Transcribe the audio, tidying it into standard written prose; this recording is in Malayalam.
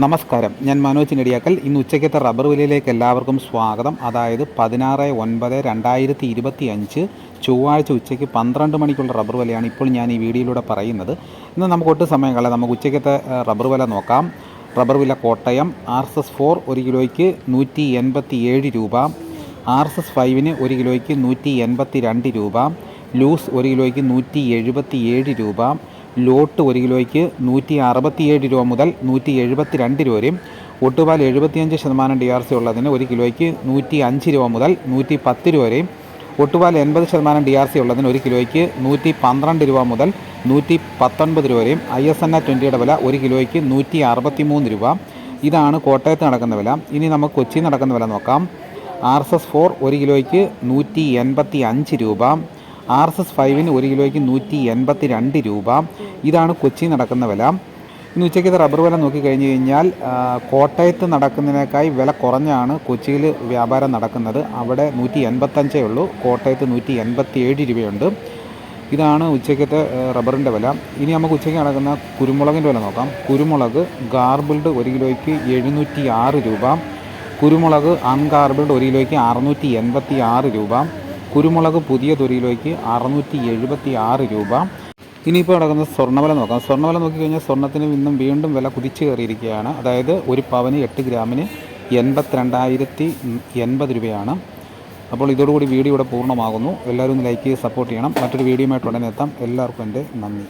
നമസ്കാരം, ഞാൻ മനോജ് നെടിയാക്കൽ. ഇന്ന് ഉച്ചയ്ക്കത്തെ റബ്ബർ വിലയിലേക്ക് എല്ലാവർക്കും സ്വാഗതം. അതായത് 16/9/2025 ചൊവ്വാഴ്ച ഉച്ചയ്ക്ക് 12 മണിക്കുള്ള റബ്ബർ വിലയാണ് ഇപ്പോൾ ഞാൻ ഈ വീഡിയോയിലൂടെ പറയുന്നത്. ഇന്ന് നമുക്ക് ഒട്ടും സമയം കളയാം, നമുക്ക് ഉച്ചയ്ക്കത്തെ റബ്ബർ വില നോക്കാം. റബ്ബർ വില കോട്ടയം RSS 4 1 കിലോയ്ക്ക് 187 രൂപ, RSS 5 1 കിലോയ്ക്ക് 182 രൂപ, ലൂസ് 1 കിലോയ്ക്ക് 177 രൂപ, ലോട്ട് 1 കിലോയ്ക്ക് 167 രൂപ മുതൽ 172 രൂപ വരെയും, ഒട്ടുപാൽ 75% DRC ഉള്ളതിന് 1 കിലോയ്ക്ക് 105 രൂപ മുതൽ 110 രൂപ വരെയും, ഒട്ടുപാൽ 80% DRC ഉള്ളതിന് 1 കിലോയ്ക്ക് 112 രൂപ മുതൽ 119 രൂപ വരെയും, ISNA 20യുടെ വില 1 കിലോയ്ക്ക് 163 രൂപ. ഇതാണ് കോട്ടയത്ത് നടക്കുന്ന വില. ഇനി നമുക്ക് കൊച്ചി നടക്കുന്ന വില നോക്കാം. RSS 4 1 കിലോയ്ക്ക് 185 രൂപ, RSS 5 1 കിലോയ്ക്ക് 182 രൂപ. ഇതാണ് കൊച്ചി നടക്കുന്ന വില. ഇന്ന് ഉച്ചയ്ക്കത്തെ റബ്ബർ വില നോക്കിക്കഴിഞ്ഞ് കഴിഞ്ഞാൽ കോട്ടയത്ത് നടക്കുന്നതിനേക്കായി വില കുറഞ്ഞാണ് കൊച്ചിയിൽ വ്യാപാരം നടക്കുന്നത്. അവിടെ 185 ഉള്ളൂ, കോട്ടയത്ത് 187 രൂപയുണ്ട്. ഇതാണ് ഉച്ചയ്ക്കത്തെ റബ്ബറിൻ്റെ വില. ഇനി നമുക്ക് ഉച്ചയ്ക്ക് നടക്കുന്ന കുരുമുളകിൻ്റെ വില നോക്കാം. കുരുമുളക് ഗാർബിൾഡ് 1 കിലോയ്ക്ക് 706 രൂപ, കുരുമുളക് അൺഗാർബിൾഡ് 1 കിലോയ്ക്ക് 686 രൂപ, കുരുമുളക് പുതിയത് 1 കിലോയ്ക്ക് 676 രൂപ. ഇനിയിപ്പോൾ നടക്കുന്ന സ്വർണ്ണവില നോക്കാം. സ്വർണ്ണവില നോക്കിക്കഴിഞ്ഞാൽ സ്വർണ്ണത്തിന് ഇന്നും വീണ്ടും വില കുതിച്ച് കയറിയിരിക്കുകയാണ്. അതായത് ഒരു പവന് 8 ഗ്രാമിന് 82,080 രൂപയാണ്. അപ്പോൾ ഇതോടുകൂടി വീഡിയോ ഇവിടെ പൂർണ്ണമാകുന്നു. എല്ലാവരും ഒന്ന് ലൈക്ക് ചെയ്ത് സപ്പോർട്ട് ചെയ്യണം. മറ്റൊരു വീഡിയോയുമായിട്ട് ഉടനെ എത്താം. എല്ലാവർക്കും എൻ്റെ നന്ദി.